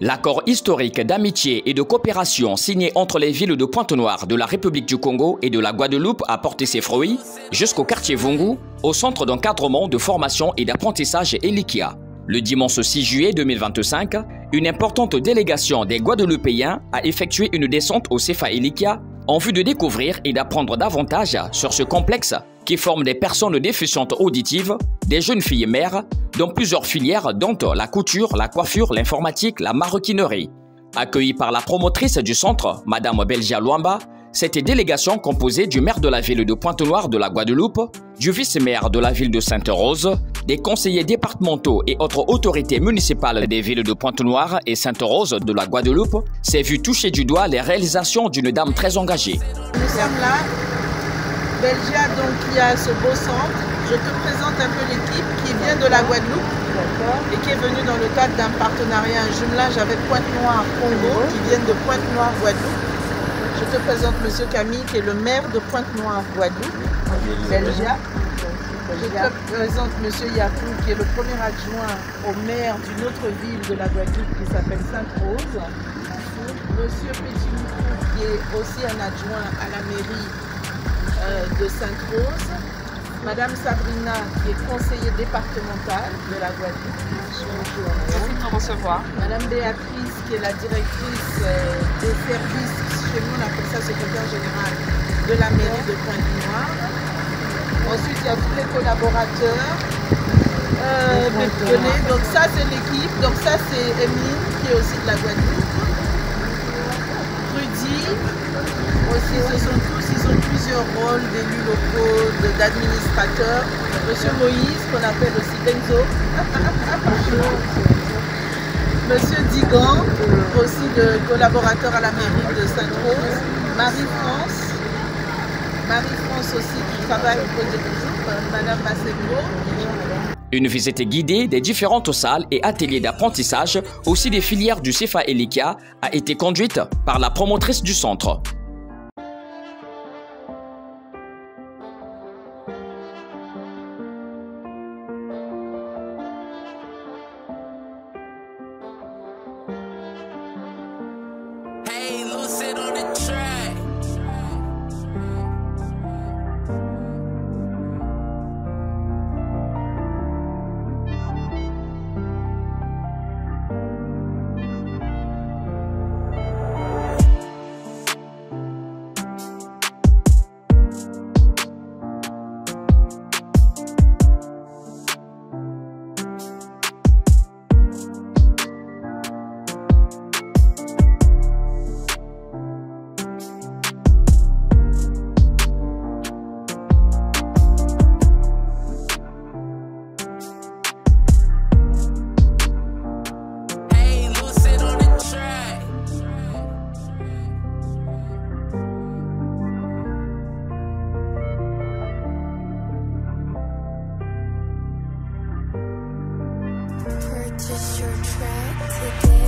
L'accord historique d'amitié et de coopération signé entre les villes de Pointe-Noire de la République du Congo et de la Guadeloupe a porté ses fruits jusqu'au quartier Vungu, au centre d'encadrement, de formation et d'apprentissage Elikia. Le dimanche 6 juillet 2025, une importante délégation des Guadeloupéens a effectué une descente au CFA Elikia en vue de découvrir et d'apprendre davantage sur ce complexe qui forme des personnes déficientes auditives, des jeunes filles mères, dans plusieurs filières dont la couture, la coiffure, l'informatique, la maroquinerie. Accueillie par la promotrice du centre, Madame Belgia Luamba, cette délégation composée du maire de la ville de Pointe-Noire de la Guadeloupe, du vice-maire de la ville de Sainte-Rose, des conseillers départementaux et autres autorités municipales des villes de Pointe-Noire et Sainte-Rose de la Guadeloupe, s'est vu toucher du doigt les réalisations d'une dame très engagée. Nous sommes là, Belgia donc qui a ce beau centre. Je te présente un peu l'équipe qui vient de la Guadeloupe et qui est venue dans le cadre d'un partenariat, un jumelage avec Pointe-Noire Congo qui viennent de Pointe-Noire Guadeloupe. Je te présente M. Camille qui est le maire de Pointe-Noire Guadeloupe, Belgia. Je te présente M. Yakou qui est le premier adjoint au maire d'une autre ville de la Guadeloupe qui s'appelle Sainte-Rose. M. Pétimoukou qui est aussi un adjoint à la mairie de Sainte-Rose. Madame Sabrina qui est conseillère départementale de la Guadeloupe. Merci de nous recevoir. Madame Béatrice qui est la directrice des services, chez nous on appelle ça secrétaire générale de la mairie de Pointe-Noire. Ensuite il y a tous les collaborateurs. Donc ça c'est l'équipe, donc ça c'est Emeline qui est aussi de la Guadeloupe. Rudy, aussi ce sont tous, ils ont plusieurs rôles d'élus locaux, d'administrateurs. Monsieur Moïse, qu'on appelle aussi Benzo. Monsieur Digan, aussi de collaborateur à la mairie de Sainte-Rose. Marie-France. Marie-France aussi qui travaille au côté du groupe. Madame Massembo. Une visite guidée des différentes salles et ateliers d'apprentissage, aussi des filières du CFA Elikia, a été conduite par la promotrice du centre. Purchase your track today.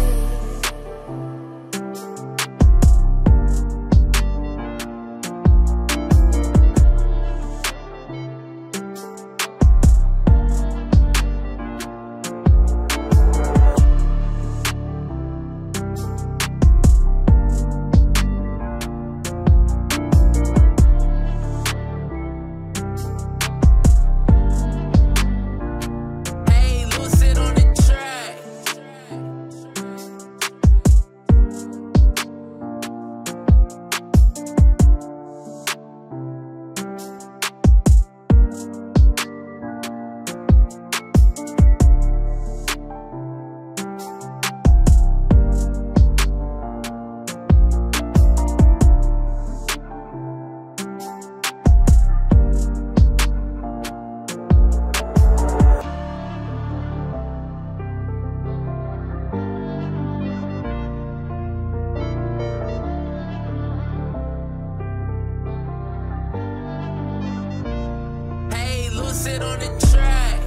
Sit on the track.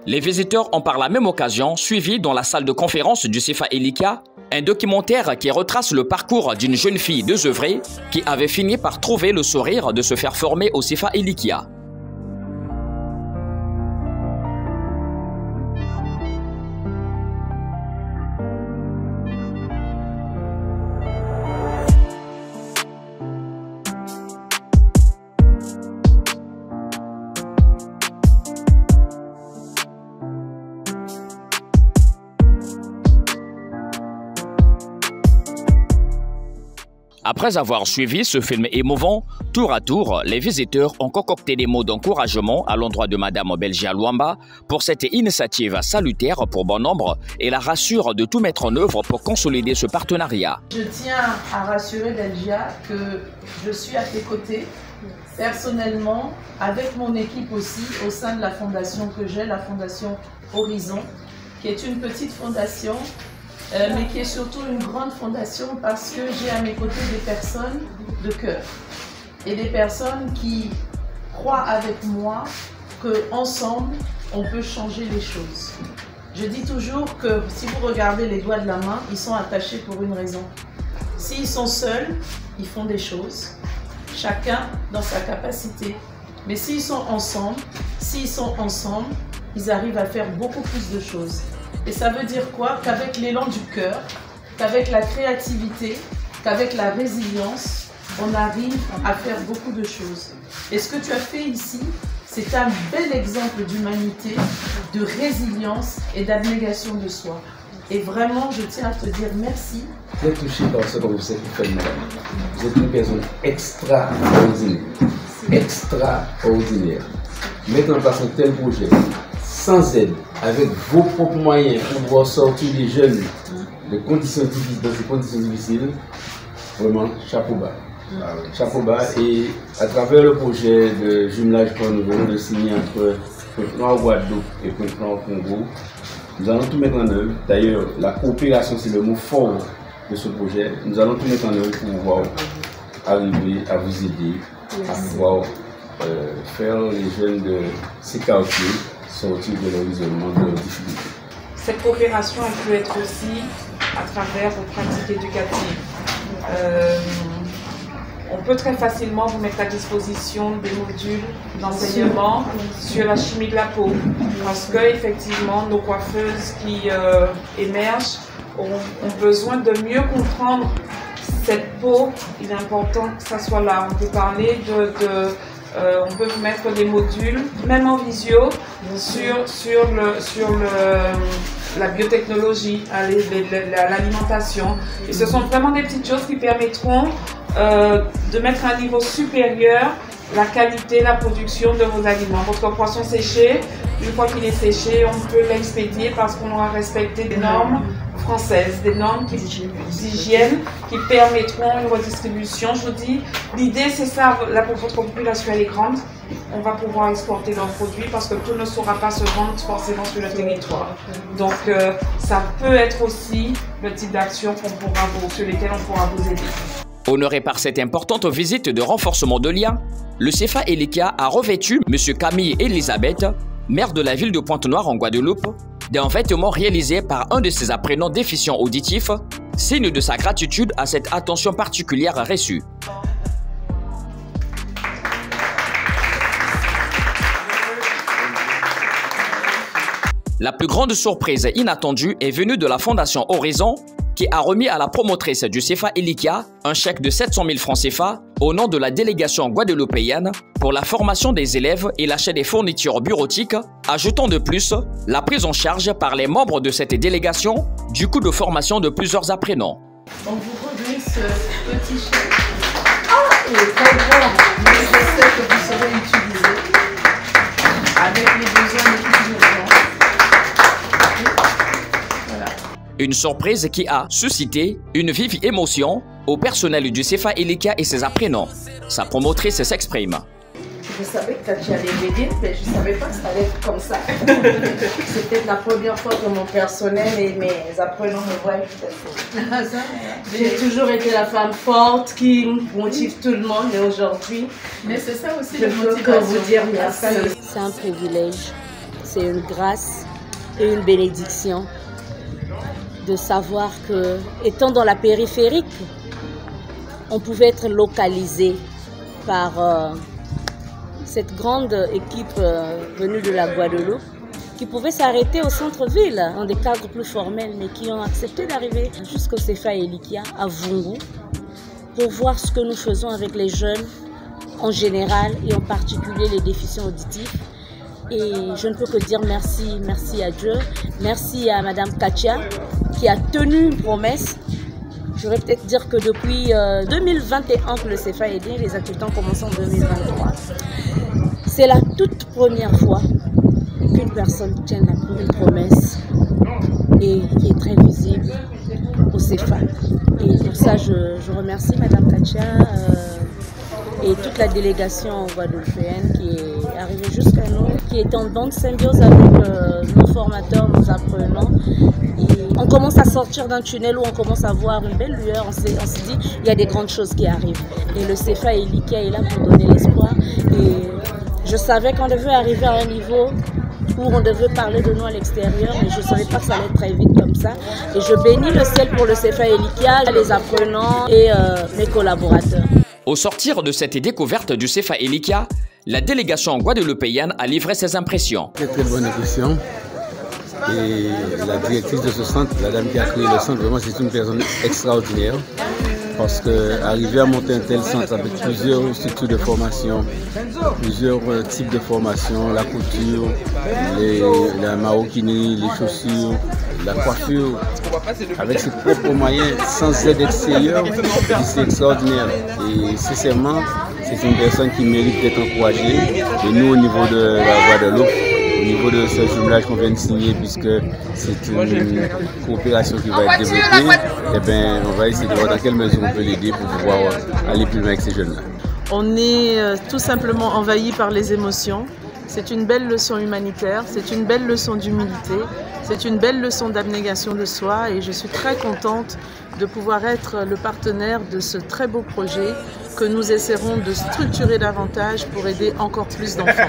Les visiteurs ont par la même occasion suivi dans la salle de conférence du CFA Elikia un documentaire qui retrace le parcours d'une jeune fille désœuvrée qui avait fini par trouver le sourire de se faire former au CFA Elikia. Après avoir suivi ce film émouvant, tour à tour, les visiteurs ont concocté des mots d'encouragement à l'endroit de Madame Belgia Luamba pour cette initiative salutaire pour bon nombre et la rassure de tout mettre en œuvre pour consolider ce partenariat. Je tiens à rassurer Belgia que je suis à tes côtés, personnellement, avec mon équipe aussi, au sein de la fondation que j'ai, la Fondation Horizon, qui est une petite fondation, mais qui est surtout une grande fondation parce que j'ai à mes côtés des personnes de cœur et des personnes qui croient avec moi qu'ensemble, on peut changer les choses. Je dis toujours que si vous regardez les doigts de la main, ils sont attachés pour une raison. S'ils sont seuls, ils font des choses, chacun dans sa capacité. Mais s'ils sont ensemble, ils arrivent à faire beaucoup plus de choses. Et ça veut dire quoi? Qu'avec l'élan du cœur, qu'avec la créativité, qu'avec la résilience, on arrive à faire beaucoup de choses. Et ce que tu as fait ici, c'est un bel exemple d'humanité, de résilience et d'abnégation de soi. Et vraiment, je tiens à te dire merci. Très touché par ce que vous avez fait, madame. Vous êtes une personne extraordinaire. Extraordinaire. Mettre en place un tel projet, sans aide, avec vos propres moyens pour pouvoir sortir les jeunes de conditions difficiles, dans ces conditions difficiles, vraiment, chapeau bas. Chapeau bas. Et à travers le projet de jumelage que nous venons de signer entre Pointe-Noire Guadeloupe et Pointe-Noire Congo, nous allons tout mettre en œuvre. D'ailleurs, la coopération, c'est le mot fort de ce projet. Nous allons tout mettre en œuvre pour pouvoir arriver à vous aider, à pouvoir faire les jeunes de ces quartiers sortir de leur isolement, de leurs difficultés. Cette coopération, elle peut être aussi à travers vos pratiques éducatives. On peut très facilement vous mettre à disposition des modules d'enseignement sur la chimie de la peau, parce que effectivement nos coiffeuses qui émergent ont besoin de mieux comprendre cette peau. Il est important que ça soit là. On peut parler on peut vous mettre des modules, même en visio, sur la biotechnologie, l'alimentation. Et ce sont vraiment des petites choses qui permettront de mettre à un niveau supérieur la qualité, la production de vos aliments. Votre poisson séché, une fois qu'il est séché, on peut l'expédier parce qu'on aura respecté des normes françaises, des normes d'hygiène qui permettront une redistribution. Je vous dis, l'idée c'est ça, là pour votre population elle est grande, on va pouvoir exporter leurs produits parce que tout ne saura pas se vendre forcément sur le territoire. Donc ça peut être aussi le type d'action sur lesquelles on pourra vous aider. Honoré par cette importante visite de renforcement de liens, le CFA Elikia a revêtu M. Camille Elisabeth, maire de la ville de Pointe-Noire en Guadeloupe, d'un vêtement réalisé par un de ses apprenants déficients auditifs, signe de sa gratitude à cette attention particulière reçue. La plus grande surprise inattendue est venue de la Fondation Horizon, qui a remis à la promotrice du CFA Elikia un chèque de 700 000 francs CFA au nom de la délégation guadeloupéenne pour la formation des élèves et l'achat des fournitures bureautiques, ajoutant de plus la prise en charge par les membres de cette délégation du coût de formation de plusieurs apprenants. On vous remet ce petit chèque. Il est très grand, mais je sais que vous saurez l'utiliser avec les besoins les plus urgents. Voilà. Une surprise qui a suscité une vive émotion au personnel du CFA Elikia et ses apprenants. Sa promotrice s'exprime. Je savais que tu allais m'aider, mais je ne savais pas que ça allait être comme ça. C'était la première fois que mon personnel et mes apprenants me voient. J'ai toujours été la femme forte qui motive tout le monde et aujourd'hui, mais c'est ça aussi je la peux motivation. que vous dire merci. C'est un privilège. c'est une grâce et une bénédiction de savoir que, étant dans la périphérique, on pouvait être localisé par cette grande équipe venue de la Guadeloupe, qui pouvaient s'arrêter au centre-ville, dans des cadres plus formels, mais qui ont accepté d'arriver jusqu'au CFA Elikia, à Vungu, pour voir ce que nous faisons avec les jeunes en général et en particulier les déficients auditifs. Et je ne peux que dire merci, merci à Dieu, merci à Madame Katia qui a tenu une promesse. Je vais peut-être dire que depuis 2021 que le CFA est né, les activités ont commencé en 2023. C'est la toute première fois qu'une personne tient une promesse et qui est très visible au CFA. Et pour ça, je remercie Madame Katia et toute la délégation guadeloupéenne qui est arrivée jusqu'à nous, qui est en bonne symbiose avec nos formateurs, nos apprenants. Et on commence à sortir d'un tunnel où on commence à voir une belle lueur. On se dit, il y a des grandes choses qui arrivent. Et le CFA Elikia est là pour donner l'espoir. Et je savais qu'on devait arriver à un niveau où on devait parler de nous à l'extérieur, mais je ne savais pas que ça allait être très vite comme ça. Et je bénis le ciel pour le CFA Elikia, les apprenants et mes collaborateurs. Au sortir de cette découverte du CFA Elikia, la délégation guadeloupéenne a livré ses impressions. Très bonne impression. Et la directrice de ce centre, la dame qui a créé le centre, vraiment c'est une personne extraordinaire. Parce qu'arriver à monter un tel centre avec plusieurs structures de formation, plusieurs types de formation, la couture, la maroquinerie, les chaussures, la coiffure, avec ses propres moyens, sans aide extérieure, c'est extraordinaire. Et sincèrement, c'est une personne qui mérite d'être encouragée. Et nous, au niveau de la Guadeloupe, au niveau de ce jumelage qu'on vient de signer, puisque c'est une coopération qui va être développée, eh bien, on va essayer de voir dans quelle mesure on peut l'aider pour pouvoir aller plus loin avec ces jeunes-là. On est tout simplement envahi par les émotions. C'est une belle leçon humanitaire, c'est une belle leçon d'humilité, c'est une belle leçon d'abnégation de soi et je suis très contente de pouvoir être le partenaire de ce très beau projet que nous essaierons de structurer davantage pour aider encore plus d'enfants.